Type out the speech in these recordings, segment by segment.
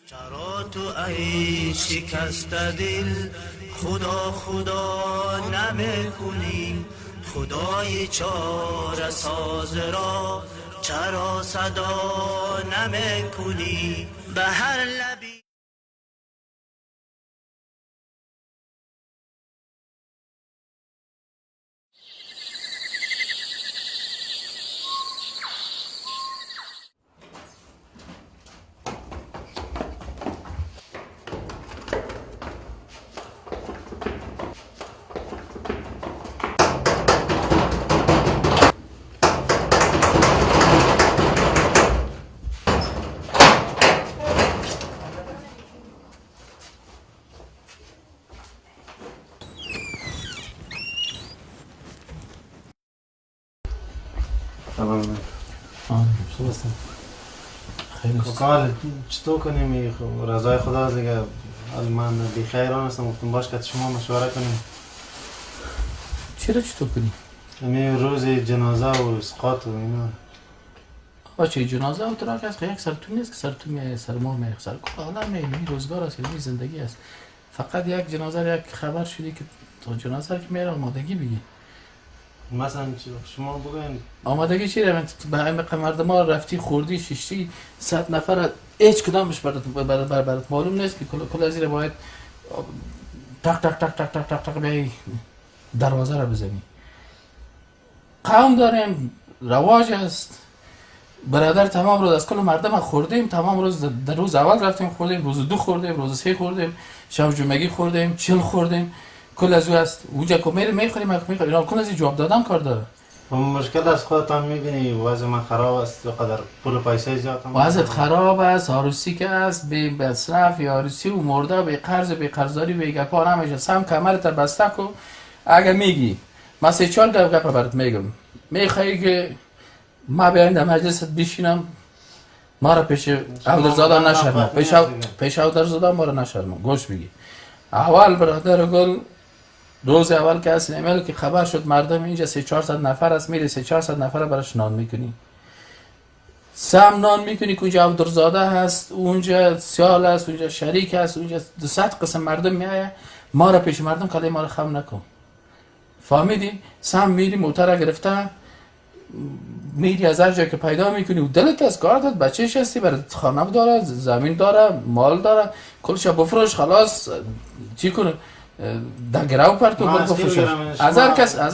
چرا تو ای شکست دل خدا خدا نمیکنی؟ خدای چاره ساز را چرا صدا نمیکنی؟ به هر لبی تمام. خوب هستم. خیلی کار چطور کنیم؟ رضای خدا دیگه. من بی خیران هستم، گفتم باش که شما مشوره کنیم. چطور کنی؟ همین روز جنازه و اسقاط و اینا. چه جنازه و تراک است که یک سرتون نیست که سرتون میایه، سر ما میایه، سر کلا این روزگار است، این زندگی است. فقط یک جنازه یک خبر شدی که تو جنازه که میره آمادگی بگی. مثلا شما بگوین آمادگی چی رو به مردم ها رفتی خوردی ششتی 100 نفر هیچ کدامش برات معلوم نیست که کل از این باید تق تق تق تق تق تق تق بیایی دروازه را بزنی. قوم داریم، رواج است. برادر تمام روز از کل مردم خوردیم، تمام روز در روز اول رفتیم خوردیم، روز دو خوردیم، روز سه خوردیم، شب جمعگی خوردیم، چل خوردیم. کل از او است اونجا که میخوریم اینا کل از جواب دادن کار داره. مشکل از خودتان میبینی وضع من خراب است، قدر پول پیسه زیاد هم وضعیت خراب است، عروسی که است، به مصرف یا عروسی و مرده، به قرض به قرضداری به گپا نمیشه. سم کمرت بسته کو. اگه میگی من 3-4 گپ برات میگم، میخوای که ما بیایم در مجلست بشینم، ما را پیش عبدالزاده نشرم، پیش عبدالزاده ما را نشرم، گوش بگی. اول برادر گل روز اول که از ایمیل که خبر شد مردم اینجا 300-400 نفر است، میری 300-400 نفر براش نان میکنی. سم نان میکنی که اونجا عبدالزاده هست، اونجا سیال است، اونجا شریک است، اونجا 200 قسم مردم میایه. ما را پیش مردم کلی ما را خم نکن. فهمیدی؟ سم میری موتر گرفته میری از هر جایی که پیدا میکنی و دلت از کار داد، بچهش هستی، برای خانه داره، زمین داره، مال داره، کلش بفروش خلاص. چی کنه؟ در گراو پرتو بفروش. از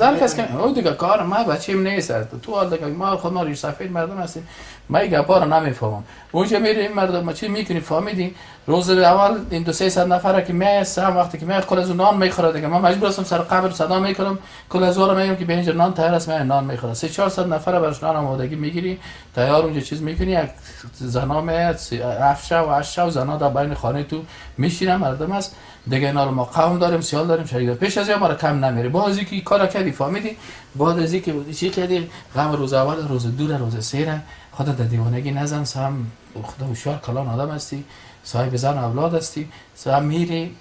هر کس که او دیگه کار ما بچه‌م نیست. تو حال دیگه ما خود ما ریش سفید مردم هستیم، ما این گپا رو نمیفهمم. اونجا میری این مردم چی میکنی؟ فهمیدی؟ روز اول این 200-300 نفره که میایست، هم وقتی که میاد کل از نان میخوره دیگه. من مجبور هستم سر قبر صدا میکنم، کل از رو میگم که به اینجا نان تیار است، من نان میخوره. 300-400 نفره براش نان آمادگی میگیری، تیار اونجا چیز میکنی. یک زنا میاد 7 و زنا در بین خانه تو میشینن، مردم است دیگه. اینا رو ما قوم داریم، سیال داریم، شریک داریم. پیش از ما را کم نمیری. باز اینکه کارا کردی فهمیدی، بعد از اینکه چی کردی، غم روز اول، روز دو، روز سه خودت در دیوانگی نزن. سم خدا هوشیار کلان آدم هستی، صاحب زن اولاد هستی. سم میری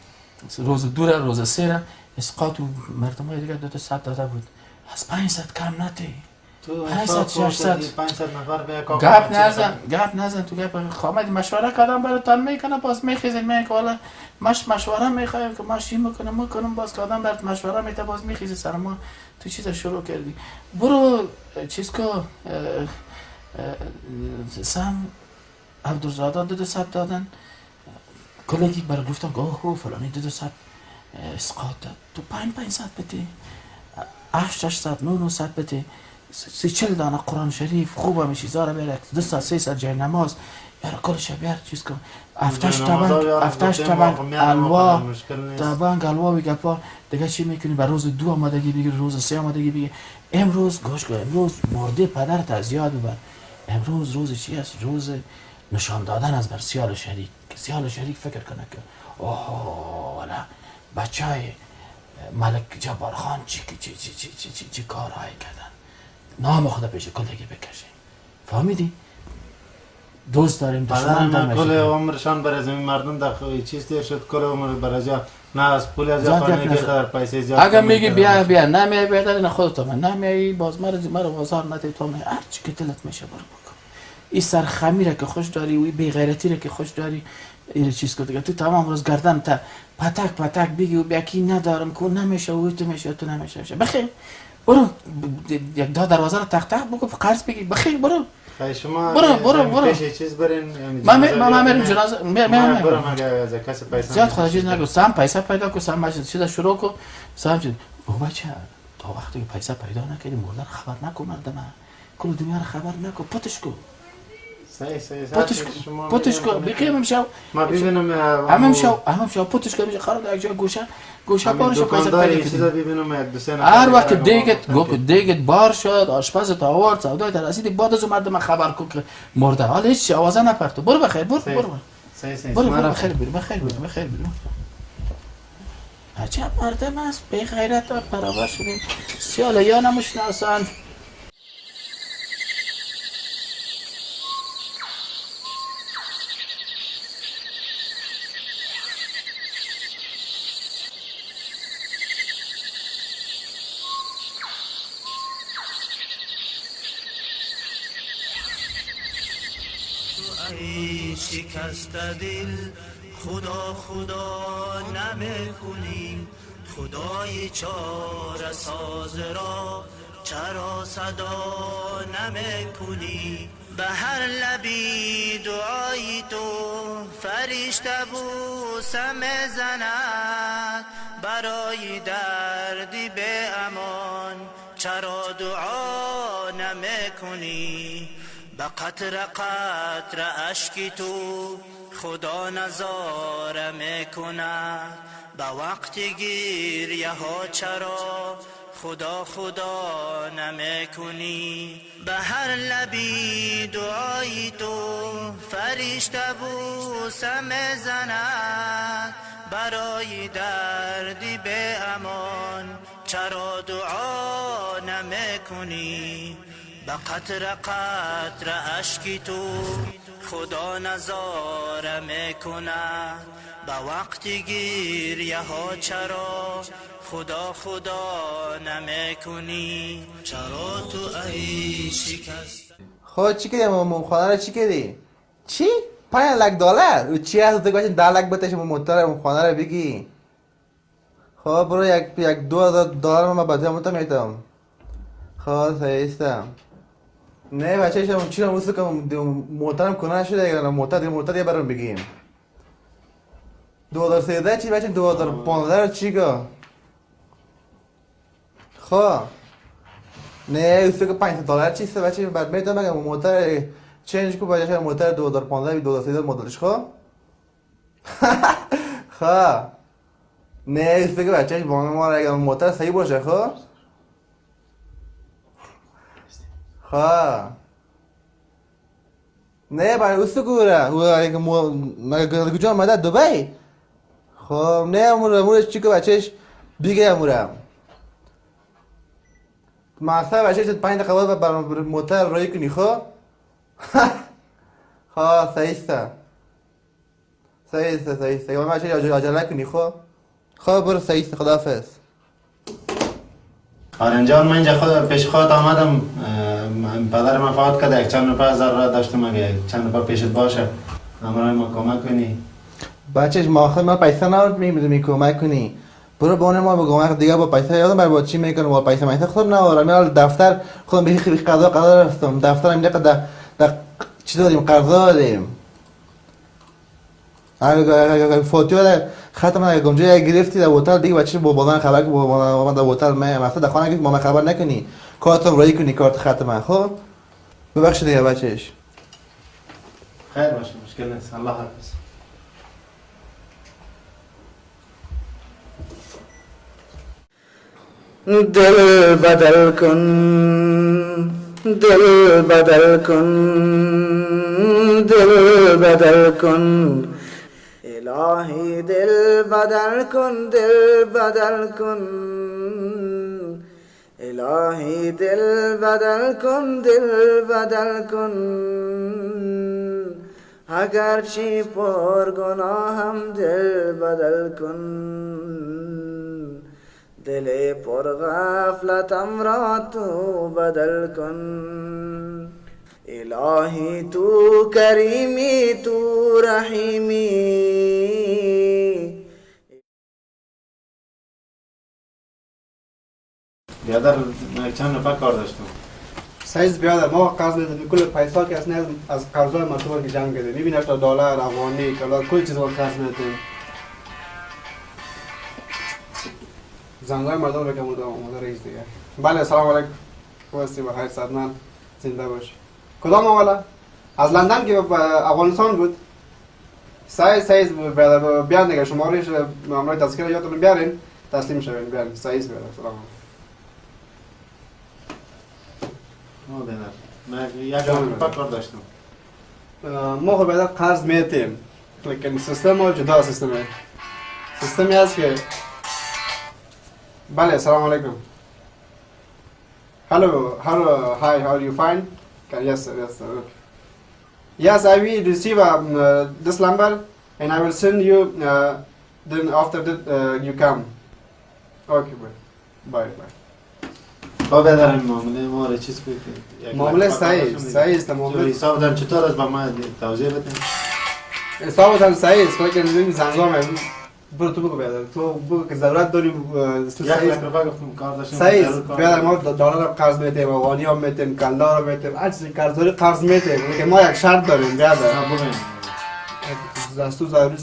روز دو، روز سه اسقاط و مردم های دیگه 200 داده بود. از 500 کم نتی. 500 نفر به گپ نزن تو گپ خامد. مشوره کردم براتون میکنه، باز میخیزین میگه والا مشوره میخوایم که ماشین میکنم باز کردم برات مشوره میته، باز میخیزی سر ما. تو چیز شروع کردی، برو چیز کو سم عبدالزاده 200 دادن. کلگی برای گفتم که اوه فلانی 200 اسقاط داد، تو 500 بده، 800 900 بده، 40 دانه قرآن شریف خوب هم چیزا رو بیاره، 200-300 جای نماز بیاره، کلش بیاره چیز کن. افتش تبنگ الوا تبنگ الوا بگه پا دیگه. چی میکنی؟ بر روز دو آمادگی بگیر، روز سه آمادگی بگیر. امروز گوش کن، امروز مرده پدرت از یاد ببر. امروز روز چی است؟ روز نشان دادن از بر سیال شریک. سیال شریک فکر کنه که اوه والا بچه های ملک جبار خان چی کارهایی کردن، نام خدا پیش کلگی بکشه. فهمیدی؟ دوست داریم دشمن داریم. کل عمرشان برای زمین مردم در چیز دیر شد، کل عمر برای جا نه از پول از جا خانه که در پیسه زیاد. اگر میگی بیا نمیای بیادر نه خودت من نمیایی، باز مرا بازار نده تو من هرچی که دلت میشه برو بکن. این سرخمی را که خوش داری و این بیغیرتی را که خوش داری این چیز کرد تو تمام روز گردن تا پتک بگی و بیاکی ندارم که نمیشه و تو میشه تو نمیشه بخیر برو یک دو دروازه رو تق بگو قرض بگی بخیر برو شما برو پیش چیز برین ما میریم جنازه برم اگه از کسی پیسه زیاد خدا چیز نگو سم پیسه پیدا کو سم ماشین چیزا شروع کو سم چیز بابا بچه تا وقتی که پیسه پیدا نکردی مردن خبر نکو مردم کل دنیا رو خبر نکو پتش کو پتش کو بقیم میشو ما ببینم همم شو پتش کو میشه خراب یک جای گوشه بارش پیسه داری چیزا ببینم یک دو سه هر وقت دیگت بار شد آشپز تا آورد سودای تا رسید بعد از مردم خبر کو که مرده حالا هیچ آوازه نپرتو برو بخیر برو بخیر برو عجب مردم است به غیرت و برابر شدیم سیاله یا نمشناسن ای شکست دل خدا نمیکنی خدای چاره ساز را چرا صدا نمیکنی به هر لبی دعای تو فرشته بوسه میزند برای دردی به امان چرا دعا نمیکنی به قطر اشکی تو خدا نظاره میکنه به وقت گریه ها چرا خدا نمیکنی به هر لبی دعای تو فرشته بوسه میزند برای دردی به امان چرا دعا نمیکنی به قطر اشکی تو خدا نظاره میکنه به وقت گریه ها چرا خدا نمیکنی چرا تو ای شکست خب چی کردی ممخانه رو چی کردی؟ چی؟ $5 و چی هست؟ تو گوشت 10 لک بتش موتور ممخانه رو بگی خب برو یک $2,000 من باید همونتا میتم خب سایستم نه بچه شما چی رو موسیقی موترم کنه شده اگر موتر یه برام بگیم 2013 چی بچه 2015 رو چی گه خب نه ایسته که $500 چیسته بچه بعد میتونم بگم موتر چینج کو بچه موتر 2015 2013 مدلش خب خب نه ایسته که بچه ما را اگر موتر صحیح باشه خب نه برای اوستگوره او کجا آمده دبی خب نه امورش چی که بچهش بیگه امورم مقصد بچهش 5 دقیقه برای موتر رایی کنی خب خب سایسته یا بچهش عجله کنی خب برو سایسته خداحافظ آرنجان من اینجا پیش خودت آمدم پدر من فوت کرده یک چند نفر ضرورت داشتم اگه چند نفر پیشت باشه امرای ما کمک کنی بچهش ما پیسه نارد میدونی کمک کنی برو بانه ما با کمک دیگه با پیسه یادم بر با چی میکنم با پیسه من خودم نوارم میرم دفتر خودم به خیلی قضا رفتم دفتر اینجا در چی داریم قرضا داریم اگه فوتیو ختم اگه گنجه گرفتی در هتل دیگه بچه با بادن خبر که با در هتل مثلا در خانه ما خبر نکنی کارتم رایی کنی کارت ختم خب ببخشید دیگه بچهش خیر باشه مشکل نیست الله حافظ دل بدل کن الهی دل بدل کن الهی دل بدل کن اگر چی پر گناهم دل بدل کن دل پر غفلتم را تو بدل کن الهی تو کریمی تو رحیمی. بیادر چند نفر کار داشتم. سایز بیادر ما قرض میدیم کل پیسا که از قرضای مطلوب که جمع کرده میبینه تا دلار افغانی کلا کل چیز رو قرض میدیم. زنگای مردم رو که اومده رئیس دیگه. بله سلام علیکم. خواستی بخیر صدمن زنده باش. کدام اولا از لندن که افغانستان بود. سایز بیادر بیان دیگه شمارش مامورای تذکره یادتون بیارین تسلیم شوین بیارین. سایز بیادر سلام. بیادر من یک نفر کار داشتم. ما خب بیادر قرض میتیم لیکن سیستم ما جدا سیستمه. سیستمی هست که بله سلام علیکم. Hello, hi, how are you fine? Yes, sir, yes, sir. Okay. Yes, I will receive this number and I will send you. Then after that, you come. Okay, bye, bye. با بیادر این معامله ما رو چیز کنید. معامله صحیح است معامله. حساب دارم چطور است با ما توضیح بدین. حساب دارم صحیح است که این زنجام برو تو بگو بیادر تو بگو که ضرورت داری یک لک روپا گفتم کار داشتم. صحیح است بیادر ما دلار قرض میدیم افغانی هم میدیم کندار هم میدیم هر چیزی قرض داری قرض میدیم که ما یک شرط داریم بیادر. دستور ضروری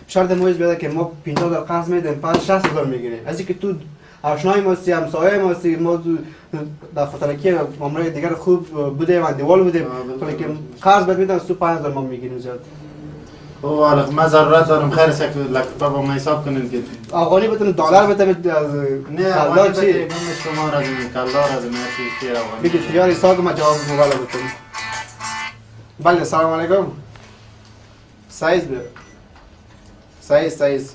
شرط ما است بیادر که ما $50 قرض میدیم پس 60,000 میگیریم. از اینکه تو آشنای ما هستی همسایه ما هستی ما در فترکی معامله دیگر خوب بودیم و دیوال بودیم که قرض بهت میدم تو 5,000 ما میگیریم زیاد. اوه من ضرورت دارم خیر است یک لک روپا با من حساب کنین که افغانی بتونه دلار بتونه از نه افغانی بده من شما را از این کلدار از این چیز افغانی بگید تیار حساب ما جواب موبایل بتونیم. بله سلام علیکم. سایز بیا سایز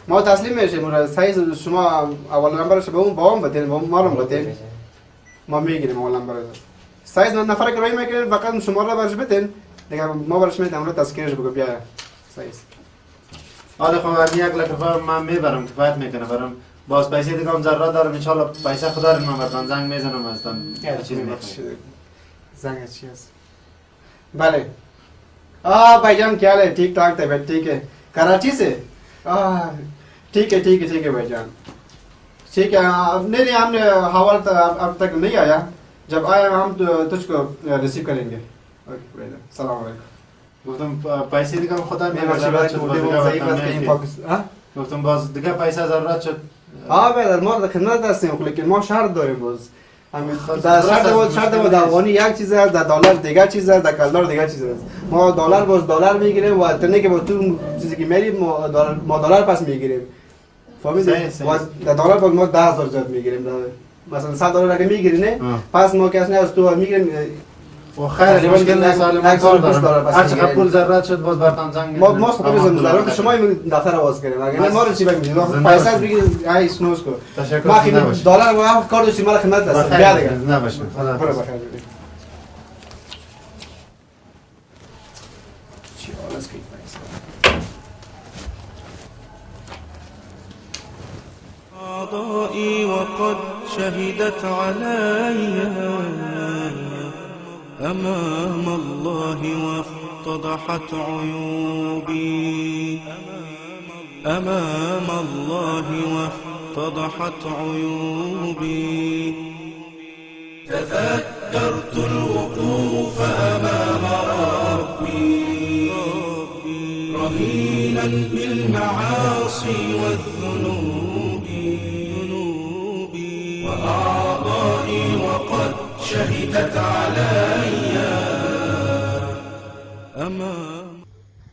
ما تسلیم میشیم. سایز شما اول نمبرش به اون با هم بدین ما رو بدین ما میگیریم اول نمبر. سایز نفر که رای میگیرین فقط شما رو برش بدین دیگه ما برش میدیم رو تذکرش بگو بیا سایز. آره خب یک لک روپا من میبرم کفایت میکنه برام باز پیسه دیگه هم ضرورت دارم ان شاء الله پیسه خدا رو من برام زنگ میزنم ازتان چیز میخوام زنگ چی است. بله भाईजान क्या है ठीक ठाक तबीयत ठीक है कराची से ठीक है भाईजान ठीक है नहीं हमने हवाला अब तक नहीं आया जब आया हम तुझको रिसीव करेंगे ओके भाईजान सलाम अलैकुम گفتم پیسه دیگه هم خدا گفتم باز دیگه پیسه ضرورت شد. برادر ما در خدمت هستیم لیکن ما شرط داریم باز در شرط ما در افغانی یک چیز است در دلار دیگر چیز است در کلدار دیگر چیز است. ما دلار باز دلار میگیریم و تنه که با تو چیزی که میریم ما دلار پس میگیریم فهمیدی و در دلار باز ما 10,000 زیاد میگیریم مثلا $100 اگه میگیری نه پس ما کس نه از تو میگیریم و خیر مشکل نیست سال هر چقدر پول ضرورت شد باز برتان زنگ ما خب ضرورت شما این دفتر آواز کردیم اگه نه ما رو چی بگیم پیسه بگید ای سنوس کو ما خدمت دلار و کار داشتیم ما خدمت هستیم بیا دیگه نباشه خدا برو بخیر ببین چی حالش کی أعضائي وقد شهدت علي أمام الله وافتضحت عيوبي أمام الله وافتضحت عيوبي تذكرت الوقوف أمام ربي رهينا بالمعاصي والذنوب وأعضائي وقد شهدت علي أمام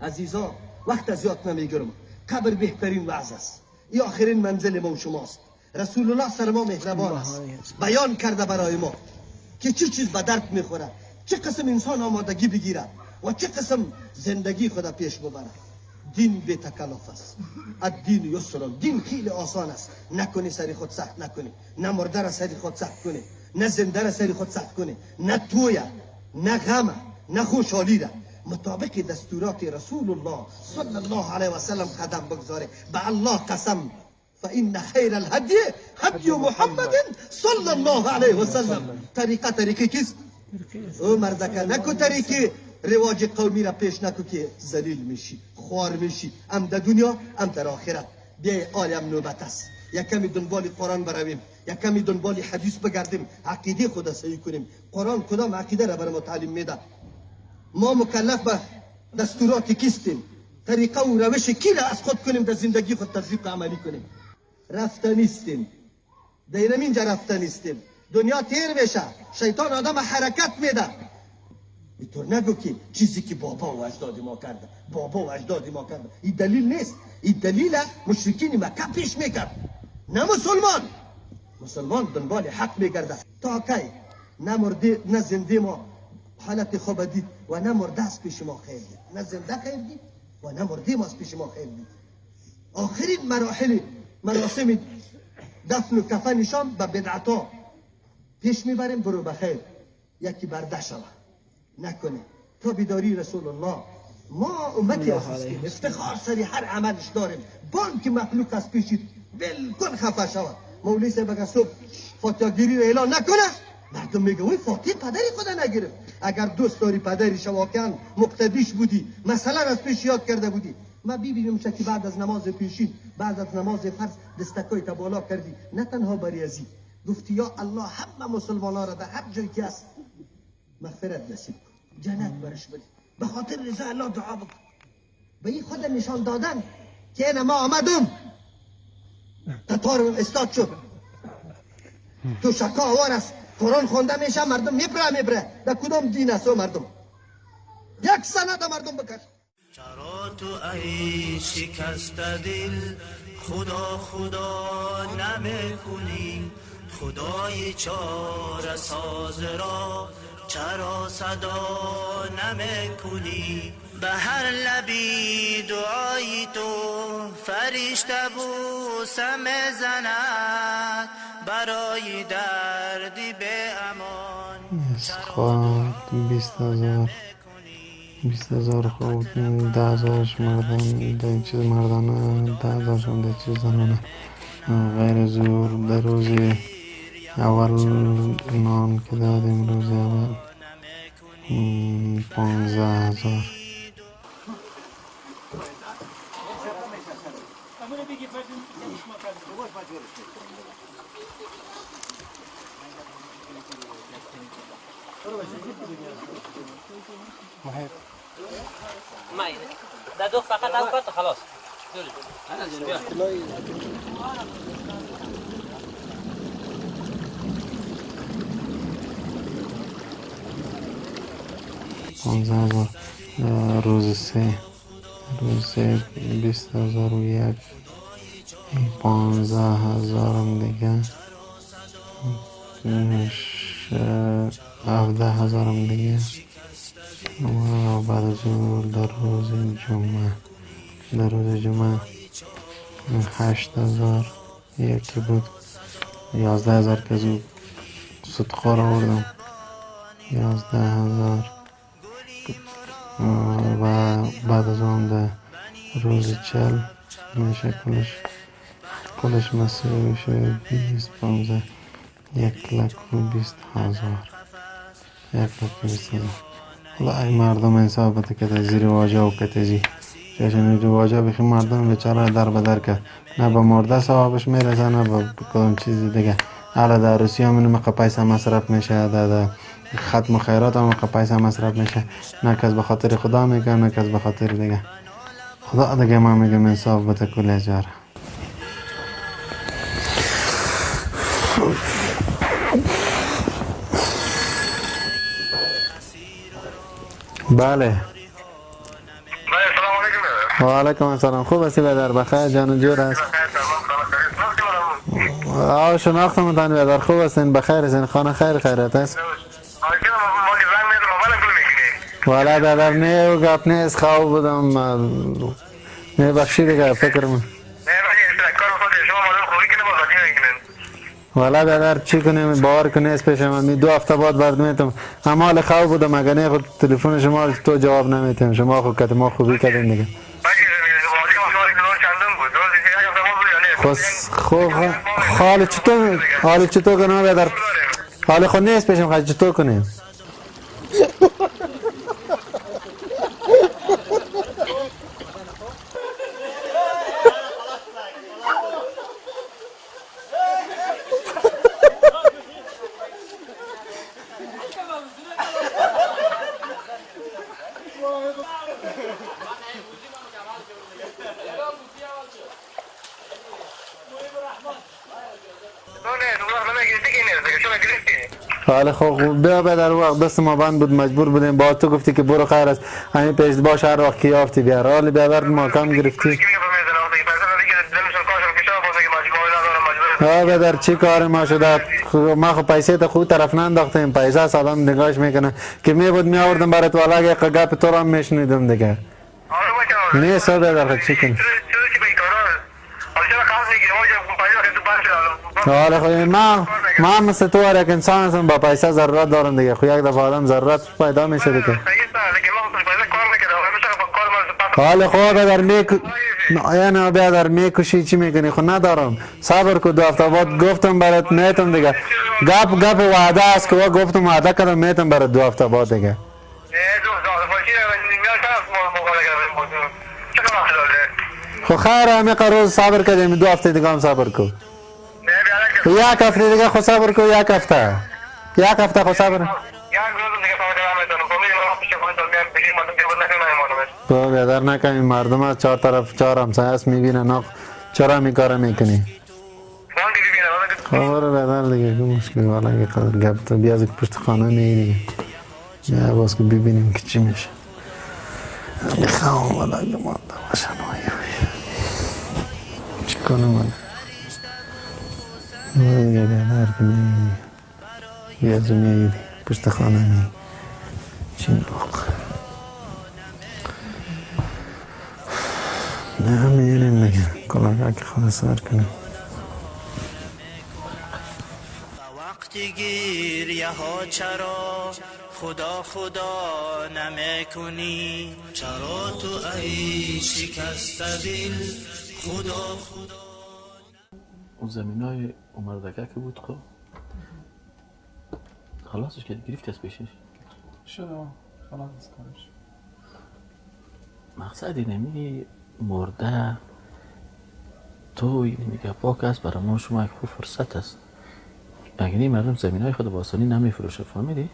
عزیزان وقت از یاد نمیگیرم قبر بهترین وعظ است این آخرین منزل ما و شماست رسول الله سر ما مهربان است بیان کرده برای ما که چه چیز به درد میخوره چه قسم انسان آمادگی بگیرد و چه قسم زندگی خود پیش ببرد دین به تکلف است الدین یسر دین خیلی آسان است نکنی سری خود سخت نکنی نه مرده را سری خود سخت کنی نه زنده را سری خود سخت کنی نه تویا نه غم نه خوشحالی را مطابق دستورات رسول الله صلی الله علیه و سلم قدم بگذاره به الله قسم فإن خیر الهدی هدی محمد صلی الله علیه و سلم طریقه کیست او مردکه نکو طریقی رواج قومی را پیش نکو که ذلیل میشی خوار میشی هم در دنیا هم در آخرت. بیای عالم نوبت است، یک کمی دنبال قرآن برویم، یک کمی دنبال حدیث بگردیم، عقیده خود صحیح کنیم. قرآن کدام عقیده را بر ما تعلیم میده؟ ما مکلف به دستورات کیستیم، طریقه و روش کی را از خود کنیم در زندگی خود تطبیق عملی کنیم. رفته نیستیم، در اینجا رفته نیستیم. دنیا تیر بشه، شیطان آدم حرکت میده. اینطور نگو که چیزی که بابا و اجداد ما کرده، بابا و اجداد ما کرده، این دلیل نیست. این دلیل مشرکین مکه پیش میکرد، نه مسلمان. مسلمان دنبال حق میگرده. تا کی نه مرده نه زنده ما حالت خوب دید و نه مرده از پیش ما خیر دید، نه زنده خیر دید و نه مرده ما از پیش ما خیر دید. آخرین مراحل مراسم دفن و کفنشان به بدعتا پیش میبریم. برو بخیر، یکی برده شوه نکنه. تا بیداری رسول الله ما امتی هستیم، افتخار سری هر عملش داریم. بانک مخلوق از پیشید بالکل خفه شوه. مولوی صاحب اگر صبح فاتحه گیری رو اعلان نکنه، مردم میگه وی فاتحه پدری خدا نگرفت. اگر دوست داری پدریش واقعا مقتدیش بودی، مثلا از پیش یاد کرده بودی. ما ببینیم که بعد از نماز پیشین، بعد از نماز فرض دستکای تا بالا کردی، نه تنها بری ازی گفتی یا الله همه مسلمان‌ها را در هر جایی که است مغفرت نصیب کن، جنت برش بده، به خاطر رضا الله دعا بکن. به این خود نشان دادن که انا ما آمدم تتارم استاد شد. تو شکا آوار است، قرآن خونده میشه، مردم میبره. در کدام دین است مردم؟ یک سند مردم بکش. چرا تو ای شکست دل خدا خدا نمیکنی؟ خدای چاره ساز را چرا صدا نمیکنی؟ به هر لبی دعای تو فرشته بوسه میزند برای دردی به امان. خواهد 20,000 خود 10,000 مردان در چیز مردانه 10,000 در چیز زنانه غیر زور. در روز اول نان که دادیم روز اول 15,000. ده دو فقط هم کرد خلاص. 15,000 روز سه 20,001 15,000 دیگه 17,000 دیگه و بعد از اون در روز جمعه 8,000 یکی بود 11,000 که از اون صدقه را آوردم 11,000 و بعد از اون در روز 40 میشه کلش مسئول شد 15 1,20,000 1,20,000. حالا این مردم انصاف بده که در زیر واجه و کتجی چشن واجه بخی مردم بیچاره در بدر که نه به مرده ثوابش میرسه نه به کدام چیزی دیگه. حالا در روسی هم اینو پیسه مصرف میشه، در ختم خیرات هم پیسه مصرف میشه، نه کس به خاطر خدا میگه نه کس به خاطر دیگه. خدا دیگه ما میگم انصاف بده کل اجاره. بله. و علیکم السلام. خوب هستی بدر؟ بخیر جان و جور است؟ آه شناختم تان بدر. خوب هستین؟ بخیر هستین؟ خانه خیرت است؟ والا بدر نه و گپ نیست، خواب بودم نه بخشی دیگه فکر من والا بدر چی کنیم باور کنی است پیش من 2 هفته بعد برد میتم اما خواب بودم اگر نه خود تلفن شما تو جواب نمیتم شما خود کد ما خوبی کردین دیگه. خوب حال چطور کنم بدر؟ حال خود نیست پیشم خواهد چطور کنیم؟ حالا خب بیا در وقت دست ما بند بود مجبور بودیم با تو گفتی که برو خیر است همین پیش باش هر وقت کی یافتی بیار حالی بیاورد ما کم گرفتی بدر چی کار ما شده ما خب پیسه تا خود طرف ننداختیم پیسه است آدم نگاهش میکنه که می بود می آوردم برات والا یک گپ تو را میشنیدم دیگه نیست بدر چی کنی حالا خب ما مثل تو هر یک انسان هستم با پیسه ضرورت دارم دیگه خب یک دفعه آدم ضرورت پیدا میشه دیگه حالا خب بدر یعنی بیادر میکشی چی میکنی خود ندارم صبر کو 2 هفته بعد گفتم برات میتم دیگه گپ وعده است که گفتم وعده کردم میتم برات 2 هفته بعد دیگه خب خیر همه روز صبر کردیم 2 هفته دیگه هم صبر کو یک هفته دیگه خود صبر کو یک هفته خود صبر تو بیادر نکنی مردم از 4 طرف 4 همسایه است میبینه نه چرا می کار میکنی خبر بیادر دیگه که مشکل والا یه قدر گپ تو بیا از پشت خانه میگی دیگه یا باز که ببینیم که چی میشه یه خواهم والا یه مانده باشن چی کنم والا دیگه بیادر که میگی بیا از میگی پشت خانه میگی چی باقی نه میریم دیگه کلاگه که خود سر کنیم وقتی گریه ها چرا خدا نمیکنی چرا تو ای شکست دل خدا اون زمین های عمر دکه که بود خب خلاصش که گرفتی از پیشش شده خلاص کارش مقصدی نمیگی مرده توی نمیگه پاک است برای ما شما یک خوب فرصت است اگه مردم زمین های خود باسانی نمیفروشه فهمیدی؟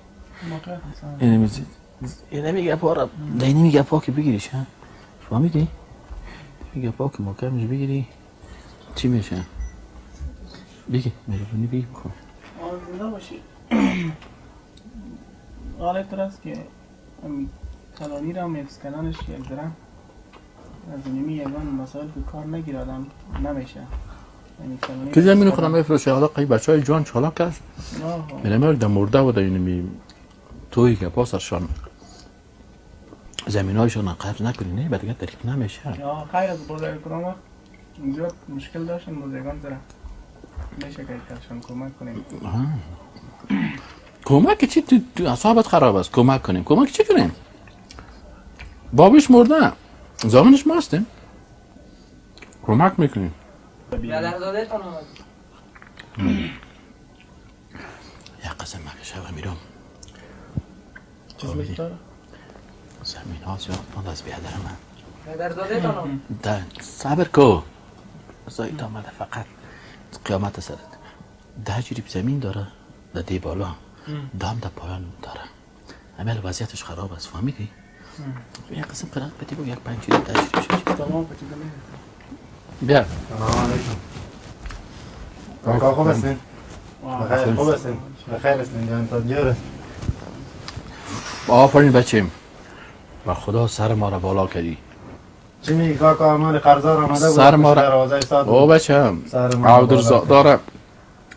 این نمیگه پا نمیگه پاک بگیریش فهمیدی؟ نمیگه پاک محکمش بگیری چی میشه؟ بگی مهربونی بگی بکن زنده باشی حالا طور است که کلانی را حفظ کننش یک ذره از نیمی یگان مسائل که کار نگیر آدم نمیشه که زمین خودم میفروشه حالا قیب بچه های جوان چالاک است میرمه در مرده و در اینمی توی که پاسرشان زمین هایشان قرض نکنی نه بعد دیگه طریق نمیشه خیر از بزرگ کنم زیاد مشکل داشتن بزرگان ذره میشه که کارشان کمک کنیم کمک چی تو اصابت خراب است کمک کنیم کمک چی کنیم بابش مرده زامنش ما هستیم کمک میکنیم بیادرزاده تان آمد یک قسم مگه شبه میرم چیز میتاره؟ زمین ها زیاد ماند از بیادر من بیادرزاده تان آمد صبر کو زایت آمده فقط قیامت سرت 10 جریب زمین داره در دی بالا دام در پایان داره عمل وضعیتش خراب است فهمیدی؟ یک قسم قرار بدی با یک 5 جریب 10 جریب شد تمام پچیده بیا سلام علیکم کاکا خوب هستین؟ بخیر خوب هستین؟ بخیر هستین جان تا جور آفرین بچیم و خدا سر ما را بالا کردی چی میگی کاکا امان قرضدار آمده بود سر ما را او بچم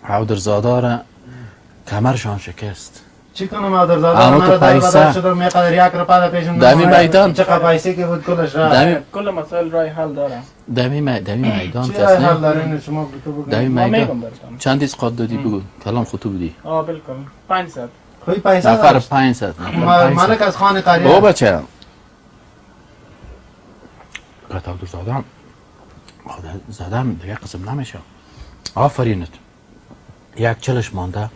عودرزاده کمرشان شکست چی کنم عودرزاده مرا در بدر شدم میقدر 1 روپا پیشم دمی میدان چقدر پیسه که بود کلش را کل مسائل رای حل داره دمی میدان چی رای حل دارین شما بتو بگو دمی میدان چند دیز قد دادی بگو کلام خطو بودی بالکل 500 خوی پیسه نفر 500 مالک از خانه قریه او بچه قطع عودرزاده زدم دیگه قسم نمیشه آفرینت یک چلش مانده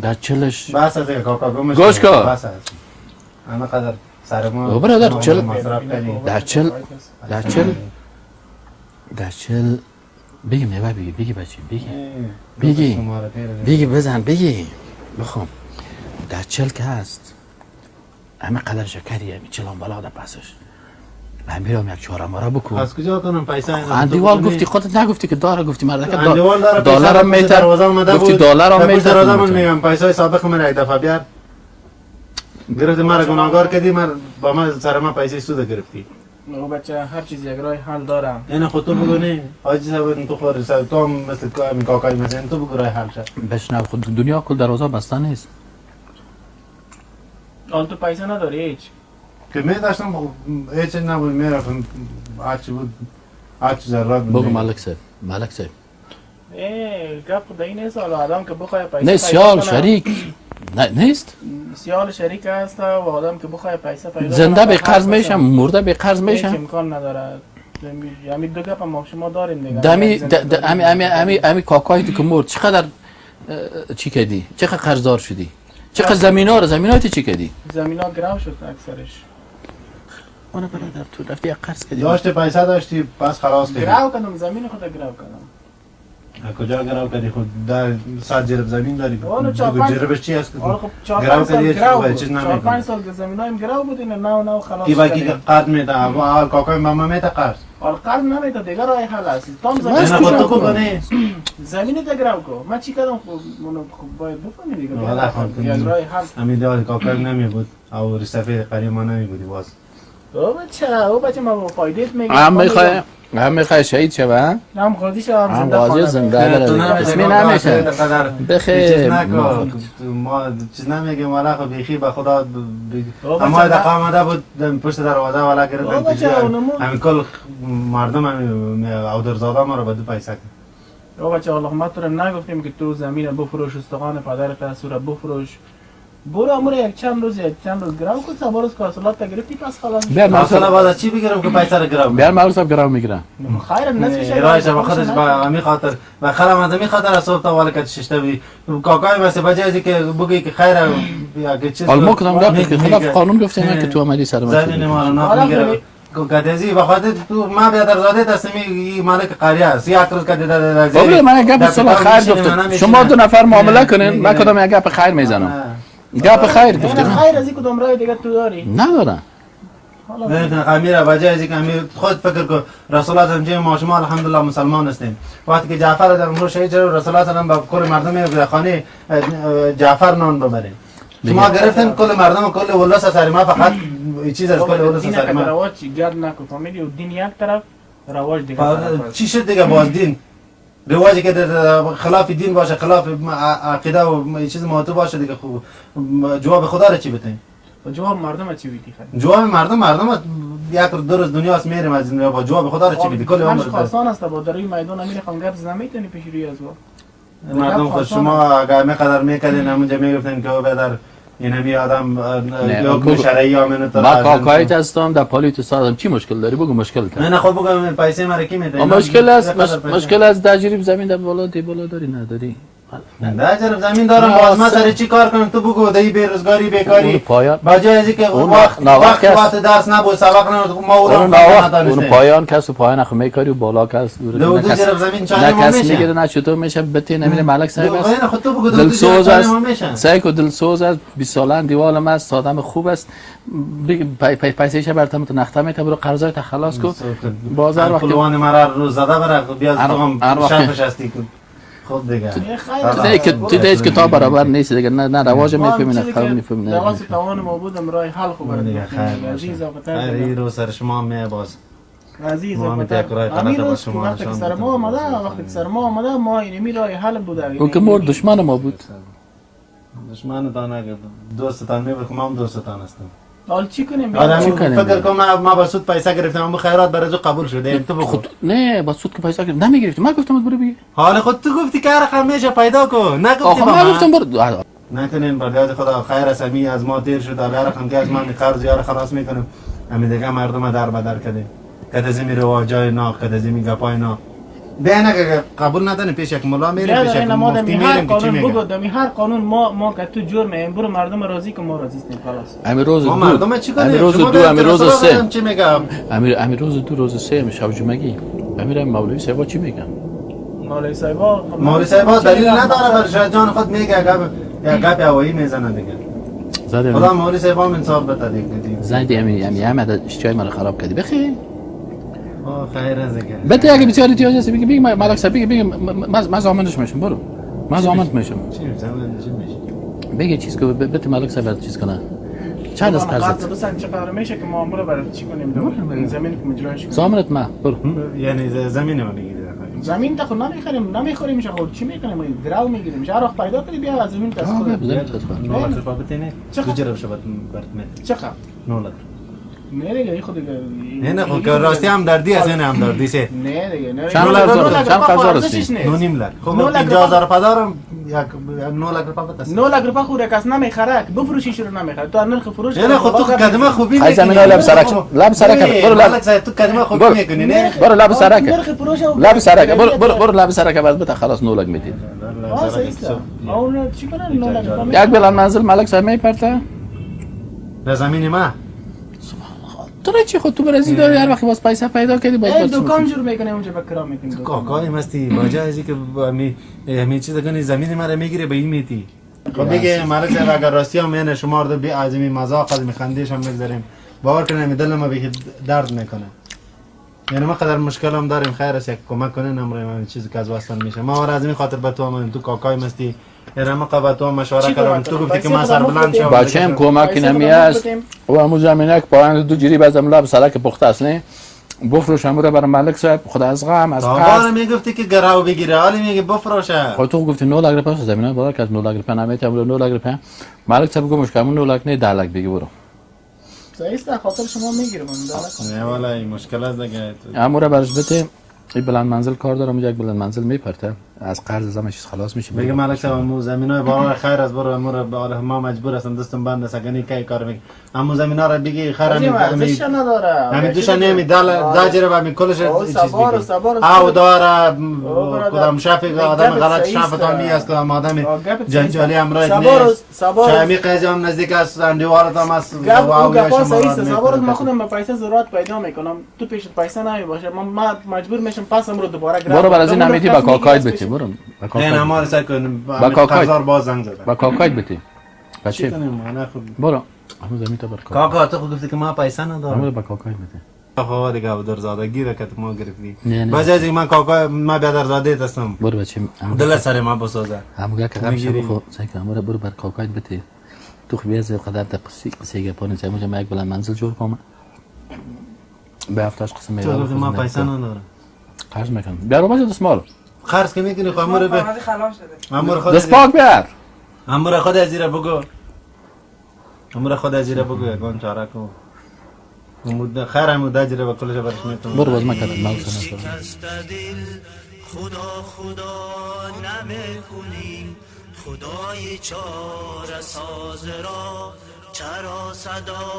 در چلش بس از کاکا گمش گوش کن بس از انا قدر سر ما برادر چل در چل بگی میوه بگی بچه بگی بزن بگی بخوام در چل که هست همه قدر شکریه می چلان بالا در پسش من میرم یک چهارم را بکن. از کجا کنم پیسه اینا؟ اندیوال گفتی خودت نگفتی که داره، گفتی مردک اندیوال داره، دلار هم میتر، گفتی دلار هم میتر. دلار هم میگم پیسه سابق من یک دفعه بیار گرفت مرا گناهکار کردی، من با من سر من پیسه سود گرفتی. او بچه هر چیز یک راه حل داره. اینو خود تو بگو نه حاجی صاحب تو خور تو هم مثل کاکای مثل تو بگو راه حل شد. بشنو خود دنیا کل دروازه بسته نیست. آن تو پیسه نداری هیچ؟ که می داشتم هیچ نبود میرفتم هرچی بود هرچی ضرورت بود. بگو ملک صاحب گپ خود این نیست، حالا آدم که بخواه پیسه نه سیال شریک نیست. سیال شریک هست و آدم که بخواه پیسه پیدا زنده به قرض میشم، مرده به قرض هیچ میشم. امکان نداره. یعنی دو گپ ما شما داریم دیگه. امی کاکای تو که مرد چقدر چی کردی؟ چقدر قرضدار شدی؟ چقدر زمینات چی کردی؟ زمینا گرو شد اکثرش. اون برادر تو رفتی یک قرض کردی؟ داشتی پیسه داشتی پس خلاص کردی. گرو کردم زمین خود گرو کردم. کجا گرو کردی خود در 100 جرب زمین داری؟ آره بگو جربش چی هست؟ آره خب 4-5 سال که زمینایم گرو بود، این نو خلاص کی باقی قرض میده اول کاکای ماما میده قرض. آره قرض نمیده دیگه راه حل است. تام نه زمین تو کنه زمین ده گرو کو. من چی کردم؟ خب باید بفهمی دیگه. والا خب یک راه حل. امیدوار کاکای نمی بود او رسفه قریب ما نمی بودی باز. او بچه ما با فایدهت میگم. هم میخوای شهید شوه؟ هم خودی شوم هم زنده غازی خانه. زنده بره. اسمی نمیشه. بخیر. ما چیز نمیگیم والا خب بیخی به خدا اما دقیقه آمده بود پشت دروازه والا گرفتن همین کل مردم همین اودرزاده ما رو به دو پیسه کرد. او بچه الله ما تو رو نگفتیم که تو زمین بفروش، استخوان پدرت از رو بفروش. برو امور یک چند روز گرام کن، سه روز کاسلات گرفتی پس خلاص. مثلا بعد چی بگیرم که پیسه رو گرام؟ بیار مولوی صاحب گرام میگیرم. خیر نصفش رایش با خودش با می خاطر و خلم از می خاطر صبح تا والا که شش تبی کاکای مثل بجای که بگی که خیر یا که چیز حالا ما کدام گفت که خلاف قانون گفتن که تو عملی سر زمین ما رو نمیگیره. کدیزی بخاطر تو ما بیادر زاده دستمی مالک قریه است یک روز که در ببین من گپ صلح خیر گفتم شما دو نفر معامله کنین من کدام یک گپ خیر میزنم گپ خیر گفتم خیر از کدام راه دیگه تو داری ندارم امیر بجای که امیر خود فکر کن رسول الله جمع ما شما الحمدلله مسلمان هستیم وقتی که جعفر در امروز شهید شد رسول الله هم با کل مردم خانه جعفر نان ببریم شما گرفتن کل مردم کل ولس سر ما فقط چیز از کل ولس سر ما رواج گرد نکن فهمیدی و دین یک طرف رواج دیگه چی شد دیگه باز دین رواجی که در خلاف دین باشه خلاف عقیده و چیز موضوع باشه دیگه خوب جواب خدا را چی بتیم جواب مردم چی بیتی خیر جواب مردم یک دو روز دنیا است میریم از دنیا با جواب خدا را چی بیتی کل عمر خاصان است با دروی میدان میرم گپ نمیتونی پیش روی از مردم خود شما اگر میقدر میکردین همونجا میگفتن که بدر این همی آدم حکم شرعی آمنه تو ما کاکایت هستم در پالیت سازم چی مشکل داری بگو مشکل تا نه خود بگم پیسه مرا کی میده مشکل از دجریب زمین در بالا داری نداری نه جرب زمین دارم باز ما سر چی کار کنم تو بگو دایی بیروزگاری بیکاری با جای از اینکه وقت درس نبود سبق نبود ما اون پایان کس و پایان اخو میکاری و بالا کس دو جرب زمین چای ما میشه میگیره نه چطور میشه بته نمیره ملک صاحب است خود تو بگو دلسوز است سایکو دلسوز است 20 سالن دیوالم است آدم خوب است پیسه‌ش برتم تو نخته میته برو قرضای خلاص کو بازار وقتی پلوان مرا روز زده برا بیا تو شرفش هستی خود دیگه تو دیگه کتاب برابر نیست دیگه نه رواج میفهمی نه قانون میفهمی نه رواج توان موجود امرای حل خوب دیگه عزیز ای رو سر شما می باز عزیز امیر روز وقتی که سر ما آمده ما اینمی رای حل بوده اون که مرد دشمن ما بود دشمن دانه دوستان میبود که ما هم دوستان هستم حال چی کنیم فکر کنم ما با سود پیسه گرفتم اما خیرات برای تو قبول شده تو خود نه با سود که پیسه گرفتم نمیگرفتی من گفتم برو بگی حالا خود تو گفتی که رقم میشه پیدا کن نگفتی من گفتم برو نکنین برداد خدا خیر است می از ما دیر شد هر رقم که از من قرض یار خلاص میکنم همین دیگه مردم در بدر کده کده زمین رواجای نا کده زمین گپای نا بیانه که قبول نداره پیش یک ملا میریم پیش یک مفتی میریم که چی میگه دمی هر قانون ما که تو جور مییم برو مردم راضی که ما راضی هستیم خلاص امیر روز ما مردم چی کنیم امیر روز دو امیر روز سه چی میگم امیر روز دو روز سه شب جمعگی امیر مولوی صاحب چی میگن مولوی صاحب دلیل نداره بر شاید جان خود میگه گپ یا گپ هوایی میزنه دیگه خدا مولوی صاحب هم انصاف بده دیگه زنگ همه چای من خراب کردی بخی خیر از دیگه بده اگه بسیار احتیاج هست بگی ملک صاحب بگی من ضامنش میشم برو من ضامنت میشم چی میشه بگی چیز که بده ملک صاحب چیز کنه چند از قرضت بسن چقدر میشه که ما برای چی کنیم زمین که مجراش کنیم ضامنت ما برو یعنی زمین ما میگیری زمین تا خود نمیخوریم میشه خود چی میکنیم گراو میگیریم میشه راه پیدا کنی بیا از زمین دست خود نو لک روپا بتینه دو جرب شبت برت مت چقدر 9 لک نه دیگه خود نه خب که راستی هم دردی از این هم دردی سه نه دیگه نه چند قرض هستی 9.5 لک خب 50000 پدرم یک 9 لک روپا بتاست 9 لک روپا خود کس نمیخره بفروشی شروع نمیخره تو نرخ فروش نه خب تو کدمه خوبی ای زمین لب سرک برو لب تو کدمه خوبی میکنی نه برو لب سرک نرخ فروش لب سرک برو لب سرک بعد بتا خلاص 9 لک میدید اون چی کنن 9 لک روپا یک بلند منزل ملک صاحب میپرته به زمین ما تو چی خود تو برزیل داری هر وقت باز پیسه پیدا کردی باز دکان جور میکنه اونجا به کرا میکنیم کاکای مستی واجه ازی که می چیز کنی زمین ما رو میگیره به این میتی خب دیگه ملک صاحب اگر راستی هم من شما رو بی عظیمی مذاق از میخندیش هم بگذاریم باور کنیم دل ما به درد میکنه یعنی ما قدر مشکل هم داریم خیر است یک کمک کنین امروز ما چیزی که از واسطه میشه ما از این خاطر به تو هم تو کاکای مستی ما قبل تو مشوره کردم تو گفتی که ما سر بلند شم بچه هم کمکی نمیاست و همون زمینه که پایان دو جری بازم لب سرک پخته است نه بفروش همون برای ملک صاحب خدا از غم از قصد میگفتی که گراو بگیره حالی میگه بفروشه خب تو گفتی 9 لک روپا زمینه بالا که 9 لک روپا نمیتونم 9 لک روپا ملک صاحب گفت مشکل 9 لک نه 10 لک بگی برو صحیح است خاطر شما میگیرم اون نه والا این مشکل است دیگه امور برش بده این بلند منزل کار دارم یک بلند منزل میپرته از قرض زمش خلاص میشه بگه ملک صاحب مو زمینای بارا خیر از برو امور به ما مجبور هستم دستم بند است اگه کی کار میگه اما زمینا رو بگی خیر ارزش نداره همین دوش نمی داجره و می کلش صبر او داره کدام شفی آدم غلط شفتانی است کدام آدم جنجالی امرای صبر می قضام نزدیک است دیوار تا مس او گپا صحیح است صبر ما خودم به پیسه ضرورت پیدا میکنم تو پیش پیسه نمی باشه ما مجبور میشم پس امروز دوباره برو برای این نمیتی با کاکایت بتی برو نه ما سعی کنیم با کاکای باز زنگ زدم با کاکایت بتی بچه برو همون زمین تا بر کاکا تو گفتی که ما پیسه ندارم برو با کاکایت بتی آخه دیگه در زادگی رو که ما گرفتی بجای من کاکا ما بیادر زاده هستم برو بچه دل سر ما بسازه همون که قبل شب خو سعی کنم برو بر کاکایت بتی تو خبیز قدر قصه گپانی چه موجه یک بلند منزل جور کنم به هفتهش قسم میاد تو ما پیسه ندارم قرض میکنم بیار باشه دستمال خرج که میکنی خب امور به امور خود دست پاک بیار امور خود از زیرا بگو امور خود از زیرا بگو یگان چاره کو مود خیر هم داجره و کلش برش میتونم برو باز مکرد مالش خدا نمیکنی خدای چاره ساز را چرا صدا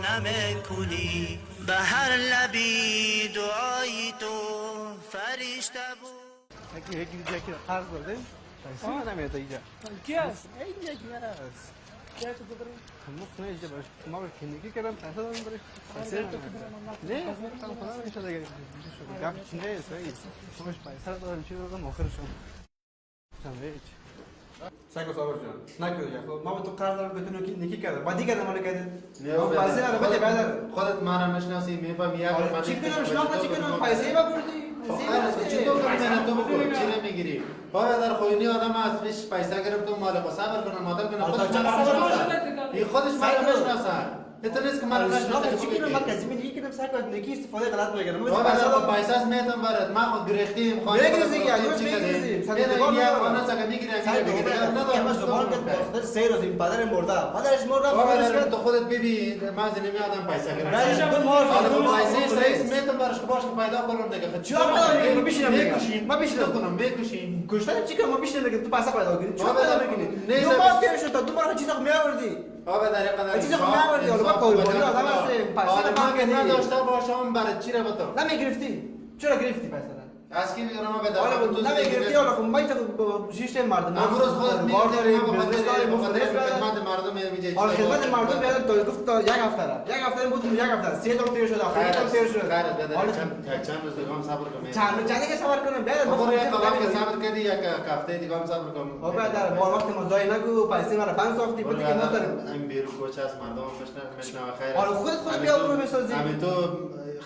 نمیکنی به هر لبی دعای تو فرشته بود یکی دیگه که قرض برده پیسه نمیاد اینجا کی است اینجا کی است کی تو ببرین مخ اینجا باش ما رو کنیکی کردم پیسه دادم برای پیسه نه من خدا نمیشه دیگه گپ چی نه صحیح خوش پیسه دادم چی دادم آخر شد ساندویچ سگو صبر جان نکنه ما با تو قرض دارم بتونی که نیکی کردم بعد دیگه نمونه کردی پیسه رو بده بعد خودت منم نشناسی میفهم یک چی کنم شناخت چی کنم پیسه با بردی چطور کنم تو بگو چی نمیگیری باید در خوینی آدم از پیش پیسه گرفت و مال صبر کنم آدم کنه خودش این خودش مرا بشناسه تو نیست که مرا بشناسه چی کنم من کسی میگی که سر کنم نیکی استفاده غلط میکنم من پیسه میتم برات ما خود گرفتیم خانه بگیریم یعنی چی کنیم صندوق یا خانه سگ میگیره ندارم زبان که باخته سه روز این پدر مرده پدرش مرده تو خودت ببین ما زنی آدم پیسه گرفت رئیس کن مار پیسه رئیس میتم برش باش پیدا کنم دیگه چی ما بشینم ما بشینم کنم بکشیم گوشتن چی کنم ما بشینم دیگه تو پیسه پیدا کنی چی پیدا میکنی دو ماه که شد تو برای چیزا میآوردی بابا در قدر چیزا میآوردی حالا با کول بودی آدم هست پیسه ما که نداشته باشم برای چی رو بتو نمیگرفتی چرا گرفتی پیسه از کی میگم ما به حالا دارم بود نمیگرفتی حالا خب من تو شیشه مردم امروز خودت بار میگی داریم ما بزنس داریم خدمت مردم میگی حالا خدمت مردم بیاد تا گفت تا یک هفته بود یک هفته 3 تا تیر شد آخر تا تیر شد حالا چند روز دیگه هم صبر کنم چند که صبر کنم بیاد خب یک کلام که صبر کردی یک هفته دیگه هم صبر کنم او بعد ما وقت مزای نگو پیسه مرا 5 ساختی بود که ما داریم این بیرو کوچه است مردم میشنوه خیر حالا خود بیا برو بسازی همین تو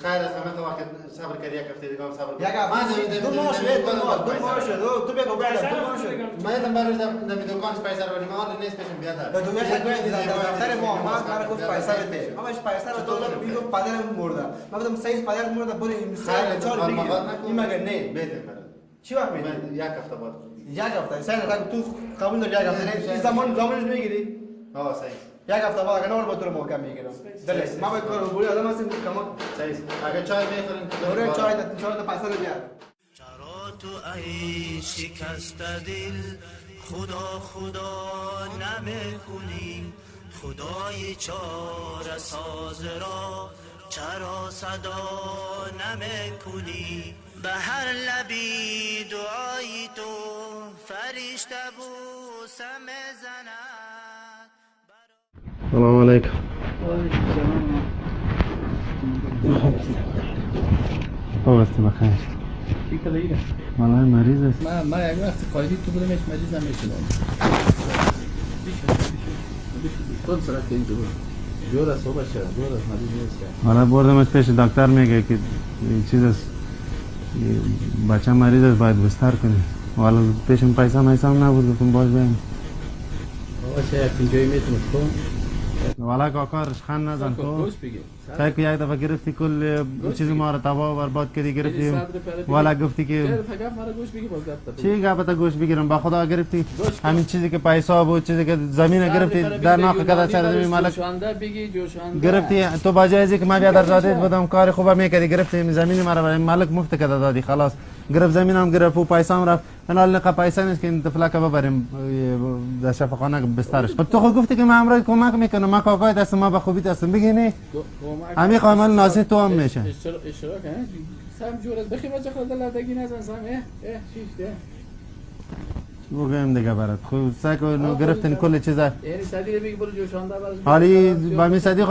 خیر است همه تو وقت صبر کردی یک هفته دیگه هم صبر کنم یک هفته دو ماه شد تو بگو بعد دو ماه شد ما یادم برای نمی دکانش پیسه رو بدیم حالا نیست پیشم بیاد دو یک دیگه دفتر محمد مرا گفت پیسه بده ما بهش پیسه رو دادم میگم پدرم مرده من گفتم سایز پدرم مرده برو این 4 بگیر این مگه نه بده برای چی وقت میدی یک هفته بعد یک هفته سایز تو قبول داری یک هفته این زمانش میگیری ها صحیح یک هفته بعد اگه نور با تو محکم میگیرم دلش ما به کار بوری آدم هستیم کما صحیح اگه چای میخورین دوره چای تا پیسه رو بیار چرا تو ای شکست دل خدا نمیکنی خدای چاره ساز را چرا صدا نمیکنی به هر لبی دعای تو فرشته بوسه میزند سلام علیکم خواستی بخیر چی که دیگه والله مریض است ما یک وقت قایدی تو بودم هیچ مریض نمیشدم کن سرک این دور جور است صبح شد جور است مریض نیست حالا بردمش پیش دکتر میگه که چیز است بچه مریض است باید بستر کنی والا پیشم پیسه هم نبود گفتم باش بیم بابا چه یک اینجایی میتونست کن والا کاکا رشخند نزن تو گوش بگیر چای که یک دفعه گرفتی کل چیز ما رو تباه و برباد کردی گرفتی والا گفتی که گپ مرا گوش بگیر باز گپ چی گپتا گوش بگیرم با خدا گرفتی همین چیزی که پیسا بود چیزی که زمین گرفتی در ناخ کده سر زمین مالک جوشانده بگی جوشانده گرفتی تو با جایزی که ما بیادر زاده بودم کار خوبه میکردی گرفتی زمین مرا برای مالک مفت کده دادی خلاص گرفت زمینم گرفت و پیسا هم رفت من حال نقا پیسا نیست که این طفلک ببریم در شفاخانه بسترش تو خود گفتی که من امروز کمک میکنم من کاکای دست ما به خوبی دستم بگی نه همین قامل نازی تو هم میشه اشتراک سم جور است بخی بچه خود لردگی نزن سم شیش ده بگم دیگه برات خب سکو گرفتن کل چیزا یعنی صدیق بگی برو جوشانده برای حالی با می صدیق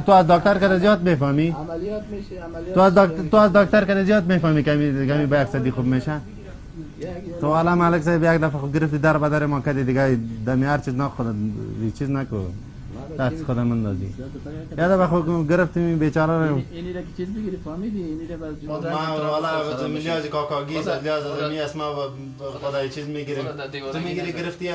تو از دکتر که زیاد میفهمی عملیات میشه عملیات تو از دکتر که زیاد میفهمی کمی به یک صدیق خوب میشه تو حالا مالک صاحب یک دفعه خود گرفتی در بدر ما کردی دیگه دمی هر چیز نخورد چیز نکو دست خود من دادی یا دفعه خود گرفتیم بیچاره رو اینی را که چیز بگیری فهمیدی اینی را باز ما والا زمین لیاز کاکاگی لیاز زمین است ما خدای چیز میگیریم تو میگیری گرفتی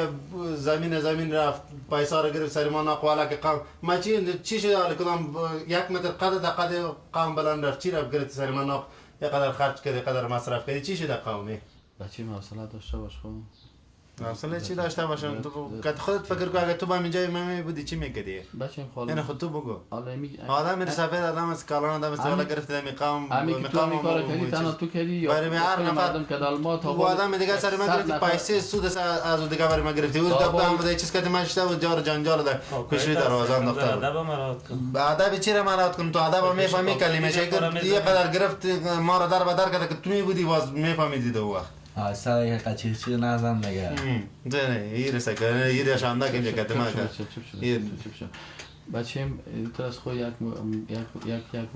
زمین رفت پیسا رو گرفت سر ما ناقوالا که قام ما چی شده حالا کدام 1 متر قد قام بلند رفت چی رفت گرفتی سر ما ناق یه قدر خرج کردی قدر مصرف کردی چی شده قومی بچه حوصله داشته باش خب حوصله چی داشته باشم تو خودت فکر کن اگه تو با اینجای من بودی چی میکردی بچه خاله یعنی خود تو بگو حالا آدم میره سفید آدم از کالان آدم است والا گرفته مقام همین که تو همین کار کردی تنها تو کردی یا برای هر نفر مردم که دالما تا و آدم دیگه سر من گرفتی پیسه سود از دیگه برای من گرفتی اون دب هم بده چیز که من شته و جار جنجال ده کشوی دروازه انداخته ادب مراد کن ادب چی را مراد کنم تو ادب میفهمی کلمه چه یه قدر گرفت ما را در بدر کرده که تو میبودی باز میفهمیدی دو وقت سر یک قچی چی نزن دیگه نه این رسک این شانده که کته ما بچه‌م تو از خود یک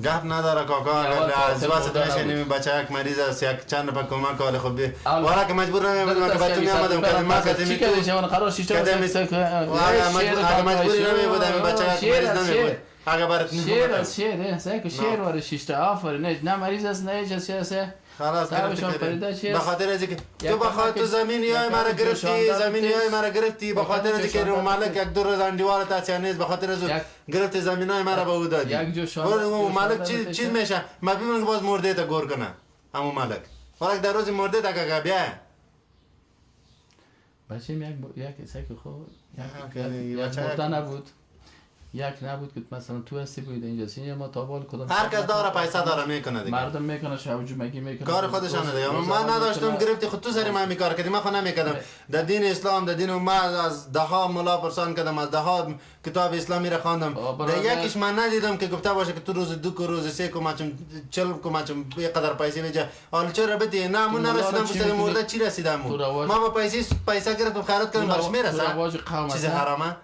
گپ نداره کاکا از واسه میشنیم بچه یک مریض است یک چند نفر کمک کار خوب والا که مجبور نمیبودم که بچه میامدم که ما کدی چی کردی شما قرار شیشه اگه مجبور نمیبودم بچه یک مریض نمیبود اگه برات شیر سیکو شیر واره شیشته آفرین نه مریض است نه چیزی خلاص به خاطر از اینکه تو به خاطر زمینیای مرا گرفتی به خاطر از اینکه رو مالک یک دو روز اندیوار تاثیر نیست به خاطر از گرفت زمینای مرا به او دادی اون مالک چیز میشه ما ببینم که باز مرده تا گور کنه همون مالک ولی در روز مرده تا که بیا بچه‌م یک سیکو خو یک مرده نبود یک نبود که مثلا تو هستی بود اینجا سینه ما تابال کدام هر کس داره پیسه داره میکنه دیگه. مردم میکنه شب جمعگی میکنه کار خودشانه دیگه. من نداشتم گرفتی خود تو سری من میکار کردی، من خود نمیکردم. در دین اسلام، در دین ما از ده ها ملا پرسان کردم، از ده ها کتاب اسلامی را خواندم. در یکیش من ندیدم که گفته باشه که تو روز 2 کو روز 3 کو ماچم 40 کو ماچم یه قدر پیسه میجا. حالا چرا بدی؟ نه من نرسیدم به مورد چی رسیدم. ما با پیسه گرفتم خیرات کردم برش میرسه. رواج قوم چیز حرامه.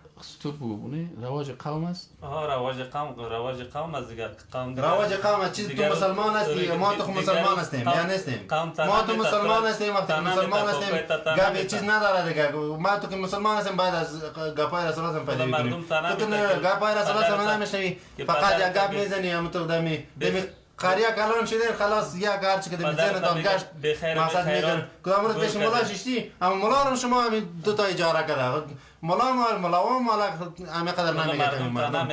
تو بگو رواج قوم است. رواج قوم است دیگه. رواج قوم چیز تو مسلمان هستی، ما تو مسلمان هستیم یا نیستیم؟ ما تو مسلمان هستیم، وقتی مسلمان هستیم گپ چیز نداره دیگه. ما تو که مسلمان هستیم باید از گپای رسول الله پیروی کنیم. تو که گپای رسول الله نمیشنوی، فقط یک گپ میزنی هم تو دمی قریه کلان شده خلاص یک هرچی که میزنه دام گشت مقصد میگن. کدام روز پیش ملا ششتی، اما ملا رو شما همین دو تا اجاره کرده. ملا و مالا همه قدر نمیگه مردم.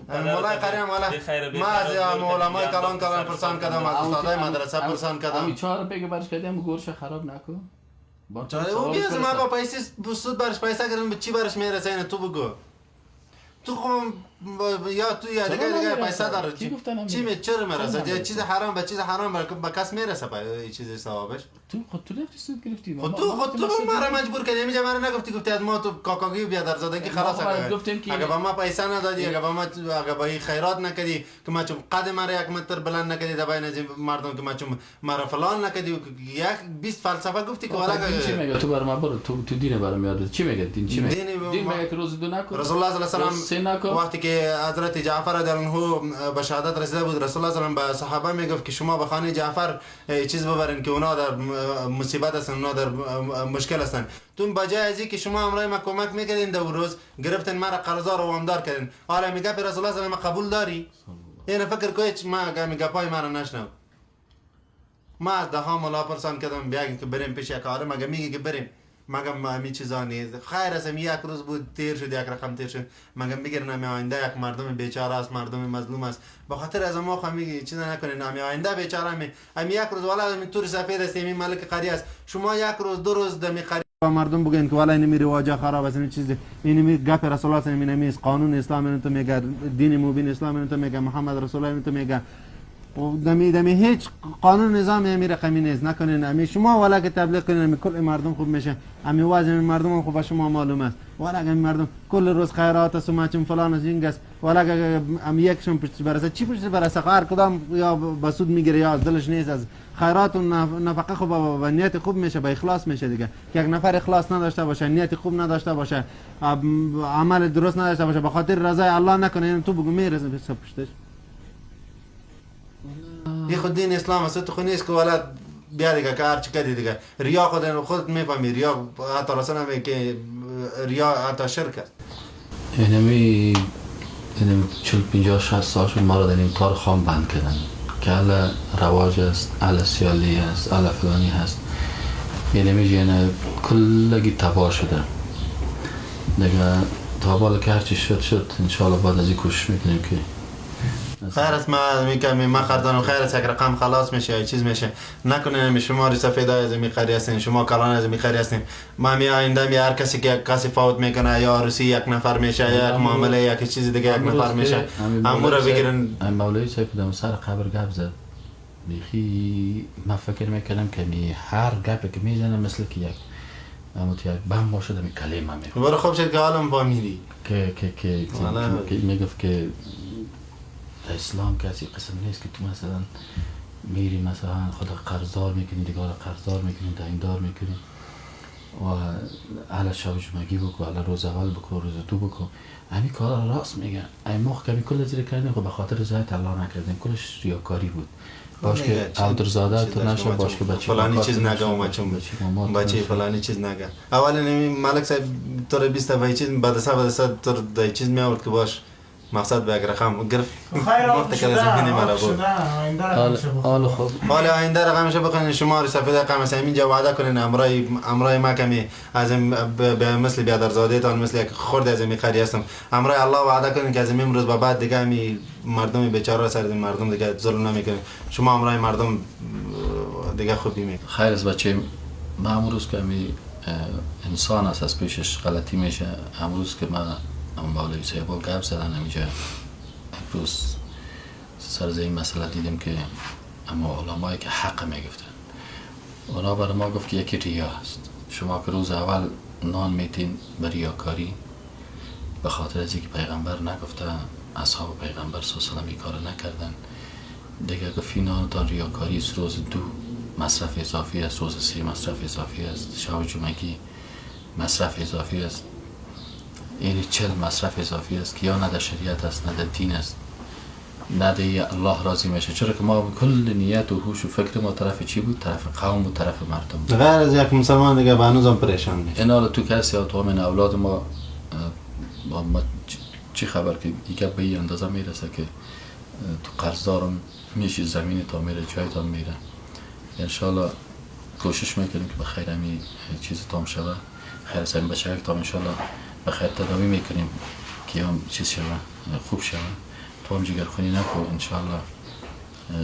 مولای قریه مالا ما از علمای کلان پرسان کردم، از استادای مدرسه پرسان کردم. امی چهار بگه برش کردیم گورش خراب نکن. او بیاز ما با پیسی سود برش پیسه کردم، به چی برش میرسه اینه تو بگو. تو خب یا تو یا دیگه پیسه داره چی می چرا میرسه؟ یا چیز حرام به چیز حرام به کس میرسه چیز ثوابش. تو خود تو رفتی سود گرفتی. خود تو ما مجبور کردی میگه من نگفتی از ما تو کاکاگی بیا در زدگی خلاص. اگه با ما پیسه ندادی، اگه با خیرات نکردی که ما چون قد مرا 1 متر بلند نکردی در بین مردم که ما چون مرا فلان نکردی، یک 20 فلسفه گفتی که والا چی میگه تو بر ما برو تو دین برام یاد چی میگه دین چی میگه؟ دین میگه که روز دو نکن. رسول الله صلی الله علیه و آله وقتی که حضرت جعفر رضی الله عنه به شهادت رسیده بود، رسول الله صلی الله علیه و آله به صحابه میگفت که شما به خانه جعفر چیز ببرین که اونا در مصیبت هستن، اونا در مشکل هستن. تو بجای از اینکه شما امرای ما کمک میکردین در روز گرفتن مرا قرضدار و وامدار کردین. حالا میگه رسول الله صلی الله علیه و آله قبول داری؟ این فکر کوی ما میگه پای مرا نشنو. ما از ده ها ملا پرسان کردم بیاین که بریم پیش یک عالم، مگه میگه که بریم، مگم همی چیزا نیست. خیر است یک روز بود تیر شد، یک رقم تیر شد، مگم میگیرن همی آینده یک مردم بیچاره است، مردم مظلوم است، به خاطر از ما خو میگی چیزا نکنین. همی آینده بیچاره همی یک روز والا همی تور سفید است، همی ملک قریه است. شما یک روز 2 روز دمی قریه با مردم بگین که والا این رواج خراب است، این چیز این می گپ رسول الله این نمیست، قانون اسلام این تو میگه، دین مبین اسلام این تو میگه، محمد رسول الله این تو میگه. و دمی هیچ قانون نظام امی رقمی نیست. نکنین امی شما والا که تبلیغ کنین امی کل مردم خوب میشه، امی وازن مردم هم خوب شما معلوم است. والا امی مردم کل روز خیرات است و ماچم فلان است اینگس، والا امی یکشون پشت برسه چی پشت برسه هر کدام یا بسود میگیره یا از دلش نیست. از خیرات و نفقه خوب و نیت خوب میشه، با اخلاص میشه دیگه. که یک نفر اخلاص نداشته باشه، نیت خوب نداشته باشه، عمل درست نداشته باشه، به خاطر رضای الله نکنه، تو بگو میرسه پشتش. این خود دین اسلام است، تو خود نیست که ولد بیا دیگه که هر چی کردی دیگه. ریا خودت میفهمی، ریا حتی رسول نمیگه که ریا حتی شرک است. اینمی 40-50-60 سال شد ما را در این تار خام بند کردن که اهل رواج است، اهل سیالی است، اهل فلانی هست. اینمی جینه کلگی تباه شده دیگه. تابال که هرچی شد انشاءالله بعد از این کوشش میکنیم که خیر است. ما خردان و خیر است، یک رقم خلاص میشه یا چیز میشه. نکنین شما سفیدای از میخری هستین، شما کلان از میخری هستین. ما می آینده می هر کسی که کسی فوت میکنه یا عروسی یک نفر میشه یا یک معامله یا یک چیز دیگه یک نفر میشه، امور بگیرن. مولوی صاحب دم سر قبر گپ زد. بیخی ما فکر میکنم که هر گپی که میزنه مثل که یک بم باشه دمی کلمه میگه. برای خوب شد که عالم با میری که میگفت که اسلام کسی قسم نیست که تو مثلا میری مثلا خود قرضدار میکنی، دیگه قرضدار میکنی، دیندار میکنی و اهل شب جمعگی بکو، اهل روز اول بکو، روز دو بکو. همین کار راست میگه. این موقع که کل زیر کردیم خب به خاطر رضایت الله نکردیم، کلش ریاکاری بود. باش که عبدالزاده تو نشه، باش که بچه فلانی چیز نگه و بچه فلانی چیز نگه. اول نمی ملک صاحب تو 20 تا چیز بعد از تو دای چیز می آورد که باش مقصد به یک رقم گرفت. مفت کلا زمینی مرا بود. حالا آینده رقمش بکنین شما رو سفید رقم است. اینجا وعده کنین امرای ما کمی از به مثل بیادرزاده تان مثل یک خرد از می قری هستم. امرای الله وعده کنین که از امروز به بعد دیگه می مردم بیچاره سر مردم دیگه ظلم نمیکنین. شما امرای مردم دیگه خوبی میکنین. خیر است بچه. ما امروز که می انسان است از پیشش غلطی میشه. امروز که ما مولوی صاحب گپ زدن اینجا روز سر این مسئله دیدیم که اما علمایی که حق میگفتن اونا برای ما گفت که یکی ریا هست. شما که روز اول نان میتین به ریاکاری به خاطر از اینکه پیغمبر نگفته، اصحاب پیغمبر صلی الله علیه و آله کار نکردن، دیگه گفت نانتان ریاکاری است. روز 2 مصرف اضافی است، روز 3 مصرف اضافی است، شب جمعگی مصرف اضافی است. این 40 مصرف اضافی است که یا نه در شریعت است، نه در دین است، نه در الله راضی میشه. چرا که ما کل نیت و هوش و فکر ما طرف چی بود؟ طرف قوم و طرف مردم. غیر از یک مسلمان دیگه به هنوزم پریشان نیست. این حالا تو کسی ها تو همین اولاد ما چی خبر که دیگه به این اندازه میرسه که تو قرضدارم میشه زمین تا میره جای تا میره. انشالله کوشش میکنیم که بخیر همین چیز تام شده، خیر سعیم بچه تام انشالله بخیر تداوی میکنیم که هم چیز شده خوب شده. تو هم جگر خونی نکو انشالله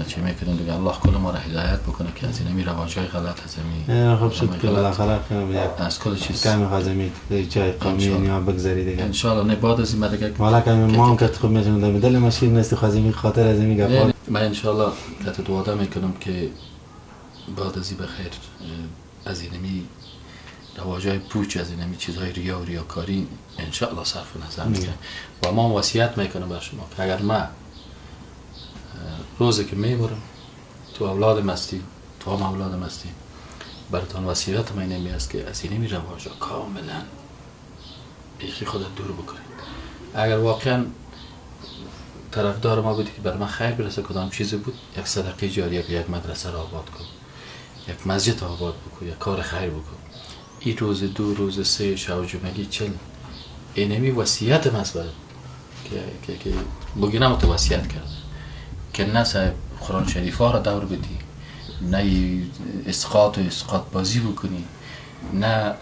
چی میکنیم دیگه. الله کل ما را هدایت بکنه که از این رواجای غلط از این خوب شد که بالاخره از کل چیز کمی خازمی جای قومی نیا بگذاری دیگه انشالله. نه بعد از این دیگه والا کمی ما هم که خوب میتونم دل ماشین نیست خازمی خاطر از این گفت. من انشالله که دعا میکنم که بعد از این بخیر از اینمی رواجای پوچ، از اینمی چیزهای ریا و ریاکاری انشالله صرف نظر میکنم و ما وصیت میکنم بر شما که اگر من روزی که میمرم تو اولاد مستی، تو هم اولاد مستی، براتون وصیت من اینمی است که از اینمی رواجا کاملا بیخی خودت دور بکنید. اگر واقعا طرفدار ما بودی که بر من خیر برسه کدام چیزی بود، یک صدقه جاریه که یک مدرسه را آباد کن، یک مسجد آباد بکن، یک کار خیر بکن. این روز 2، روز 3 شب جمعگی 40 اینمی وصیت من است که بگینم تو وصیت کرده که نه صاحب قرآن شریف ها را دور بدی، نه اسقاط بازی بکنی، نه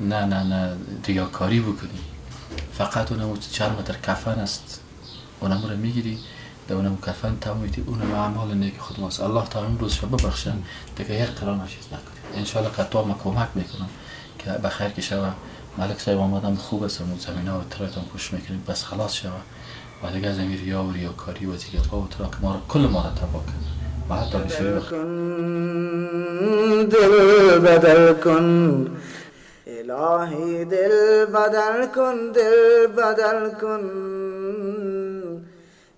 ریاکاری بکنی. فقط اونم چند متر کفن است، اونم رو میگیری در اونم کفن تمامیتی، اونم اعمال نیک خود ماست. الله تعالی روز شب ببخشه دیگه یک قرار نشید نکنید. انشالله که تو ما کمک میکنم که بخیر که شوه. ملک صاحب آمدم خوب است و زمینه و ترایتان پوش میکنیم بس خلاص شوه و دیگه از این ریا و ریاکاری و زیگرها و ترا که ما را کل ما را تبا کن و حتی بشوی دل بدل کن الهی، دل بدل کن، دل بدل کن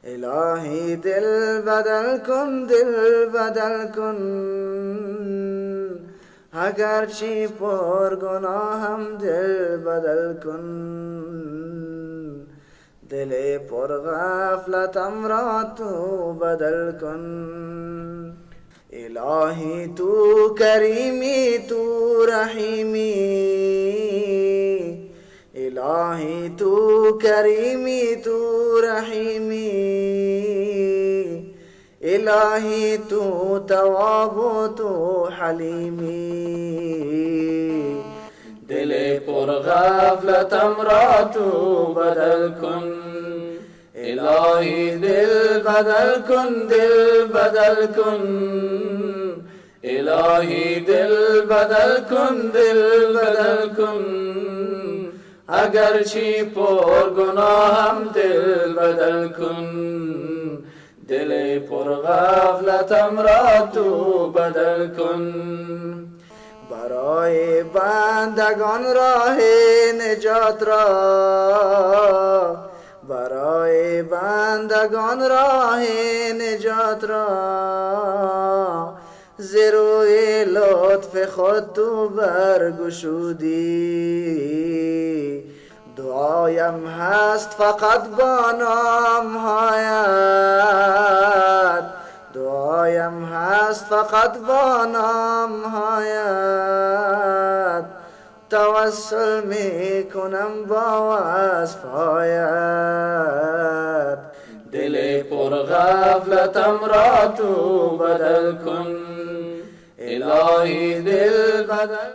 الهی، دل بدل کن، دل بدل کن. اگر چی پر گناهم دل بدل کن، دل پر غفلتم را تو بدل کن. الهی تو کریمی، تو رحیمی، الهی تو کریمی، تو رحیمی، الهی تو تواب و تو حلیمی. دل پر غفلتم را تو بدل کن، الهی دل بدل کن، دل بدل کن الهی، دل بدل کن، دل بدل کن. اگر چی پر گناهم دل بدل کن، دل پر غفلتم را تو بدل کن. برای بندگان راه نجات را، برای بندگان راه نجات را، ز روی لطف خود تو برگشودی. دعایم هست فقط با نامهایت، دعایم هست فقط با نامهایت. توسل می کنم با وصفایت. دل پر غفلتم را تو بدل کن، الهی دل بدل